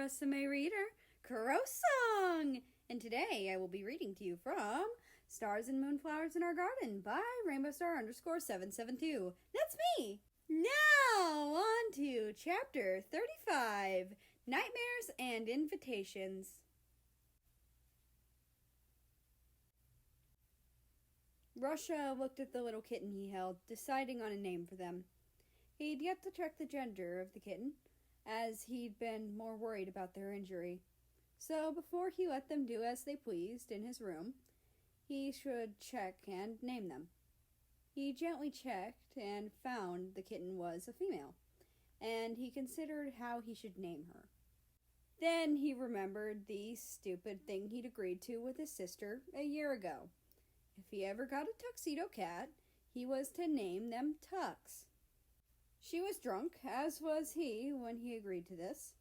Rusame reader, Crow Song! And today I will be reading to you from Stars and Moonflowers in Our Garden by RainbowStar_772. That's me! Now, on to Chapter 35, Nightmares and Invitations. Russia looked at the little kitten he held, deciding on a name for them. He'd yet to check the gender of the kitten, as he'd been more worried about their injury. So before he let them do as they pleased in his room, he should check and name them. He gently checked and found the kitten was a female, and he considered how he should name her. Then he remembered the stupid thing he'd agreed to with his sister a year ago. If he ever got a tuxedo cat, he was to name them Tux. She was drunk, as was he when he agreed to this,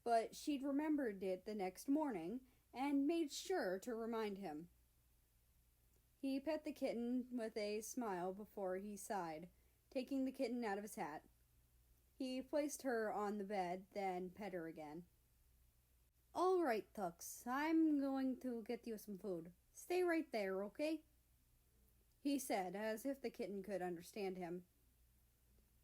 but she'd remembered it the next morning and made sure to remind him. He pet the kitten with a smile before he sighed, taking the kitten out of his hat. He placed her on the bed, then pet her again. "All right, Tux, I'm going to get you some food. Stay right there, okay?" he said, as if the kitten could understand him.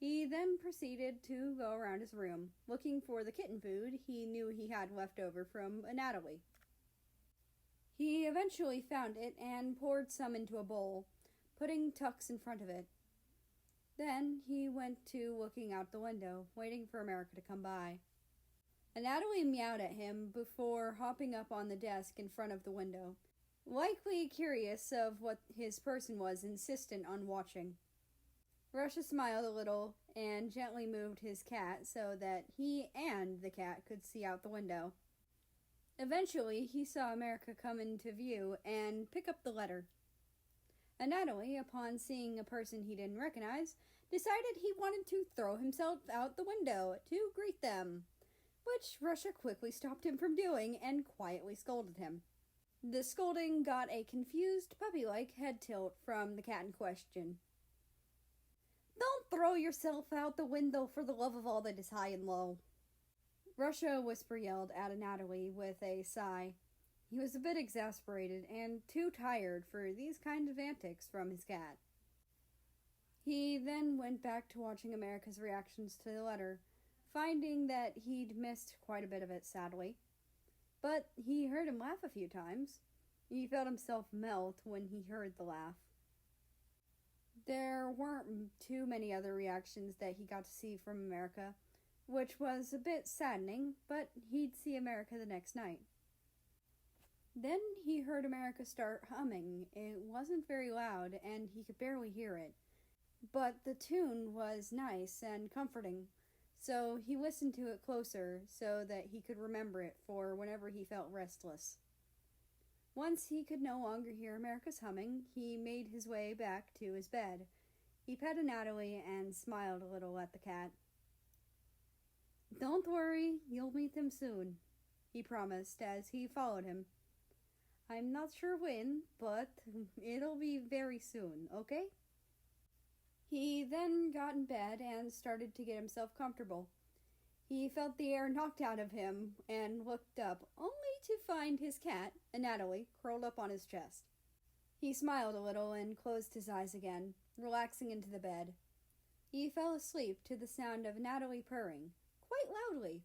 He then proceeded to go around his room, looking for the kitten food he knew he had left over from Natalie. He eventually found it and poured some into a bowl, putting Tux in front of it. Then he went to looking out the window, waiting for America to come by. Natalie meowed at him before hopping up on the desk in front of the window, likely curious of what his person was, insistent on watching. Russia smiled a little and gently moved his cat so that he and the cat could see out the window. Eventually, he saw America come into view and pick up the letter. Natalie, upon seeing a person he didn't recognize, decided he wanted to throw himself out the window to greet them, which Russia quickly stopped him from doing and quietly scolded him. The scolding got a confused, puppy-like head tilt from the cat in question. "Don't throw yourself out the window for the love of all that is high and low," Russia whisper-yelled at Natalie with a sigh. He was a bit exasperated and too tired for these kind of antics from his cat. He then went back to watching America's reactions to the letter, finding that he'd missed quite a bit of it, sadly. But he heard him laugh a few times. He felt himself melt when he heard the laugh. There weren't too many other reactions that he got to see from America, which was a bit saddening, but he'd see America the next night. Then he heard America start humming. It wasn't very loud, and he could barely hear it, but the tune was nice and comforting, so he listened to it closer so that he could remember it for whenever he felt restless. Once he could no longer hear America's humming, he made his way back to his bed. He petted Natalie and smiled a little at the cat. "Don't worry, you'll meet him soon," he promised as he followed him. "I'm not sure when, but it'll be very soon, okay?" He then got in bed and started to get himself comfortable. He felt the air knocked out of him and looked up, only to find his cat, Natalie, curled up on his chest. He smiled a little and closed his eyes again, relaxing into the bed. He fell asleep to the sound of Natalie purring, quite loudly.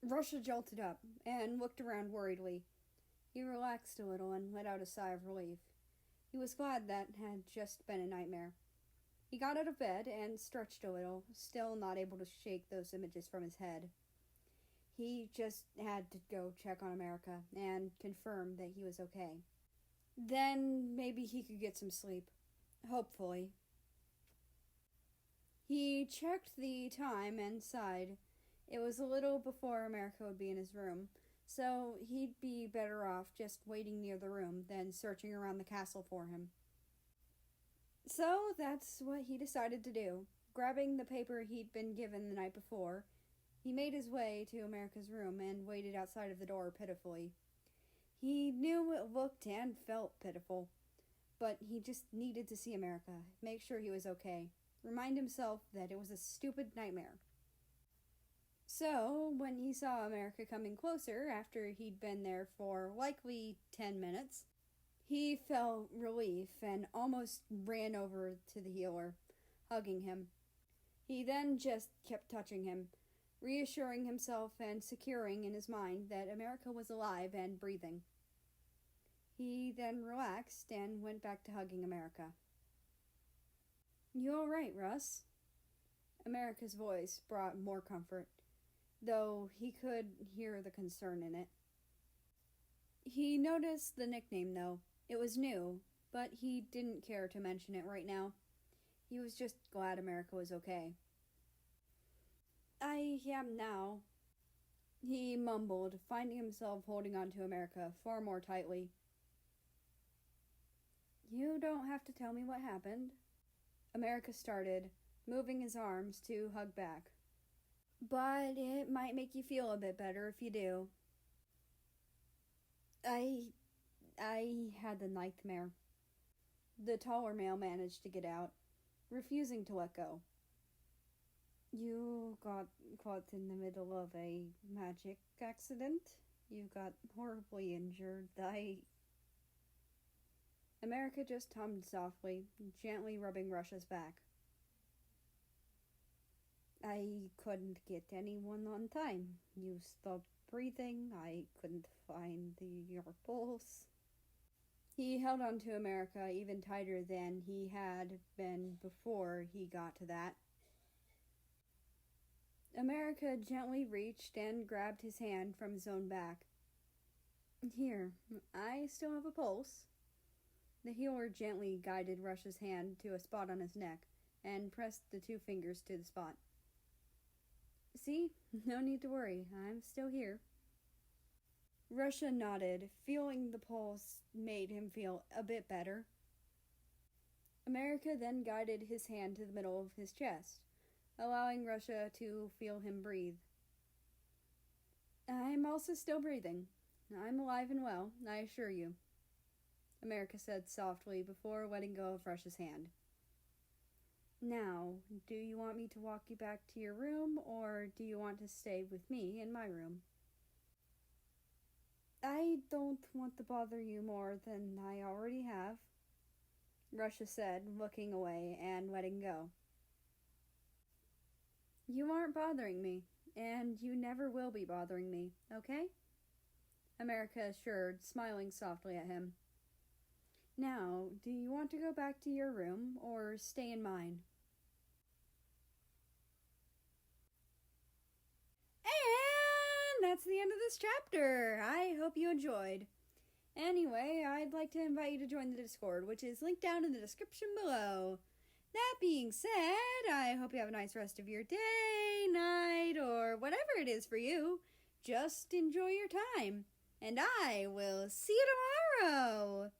Russia jolted up and looked around worriedly. He relaxed a little and let out a sigh of relief. He was glad that had just been a nightmare. He got out of bed and stretched a little, still not able to shake those images from his head. He just had to go check on America and confirm that he was okay. Then maybe he could get some sleep. Hopefully. He checked the time and sighed. It was a little before America would be in his room, so he'd be better off just waiting near the room than searching around the castle for him. So that's what he decided to do. Grabbing the paper he'd been given the night before, he made his way to America's room and waited outside of the door pitifully. He knew it looked and felt pitiful, but he just needed to see America, make sure he was okay, remind himself that it was a stupid nightmare. So, when he saw America coming closer after he'd been there for likely 10 minutes, he felt relief and almost ran over to the healer, hugging him. He then just kept touching him, reassuring himself and securing in his mind that America was alive and breathing. He then relaxed and went back to hugging America. "You all right, Russ?" America's voice brought more comfort, though he could hear the concern in it. He noticed the nickname, though. It was new, but he didn't care to mention it right now. He was just glad America was okay. "I am now," he mumbled, finding himself holding on to America far more tightly. "You don't have to tell me what happened," America started, moving his arms to hug back. "But it might make you feel a bit better if you do." I had the nightmare," the taller male managed to get out, refusing to let go. "You got caught in the middle of a magic accident? You got horribly injured. America just hummed softly, gently rubbing Russia's back. "I couldn't get anyone on time. You stopped breathing. I couldn't find your pulse." He held on to America even tighter than he had been before he got to that. America gently reached and grabbed his hand from his own back. "Here, I still have a pulse." The healer gently guided Russia's hand to a spot on his neck and pressed the 2 fingers to the spot. "See? No need to worry. I'm still here." Russia nodded, feeling the pulse made him feel a bit better. America then guided his hand to the middle of his chest, allowing Russia to feel him breathe. "I'm also still breathing. I'm alive and well, I assure you," America said softly before letting go of Russia's hand. "Now, do you want me to walk you back to your room, or do you want to stay with me in my room?" "I don't want to bother you more than I already have," Russia said, looking away and letting go. "You aren't bothering me, and you never will be bothering me, okay?" America assured, smiling softly at him. "Now, do you want to go back to your room, or stay in mine?" And that's the end of this chapter. I hope you enjoyed. Anyway, I'd like to invite you to join the Discord, which is linked down in the description below. That being said, I hope you have a nice rest of your day, night, or whatever it is for you. Just enjoy your time. And I will see you tomorrow.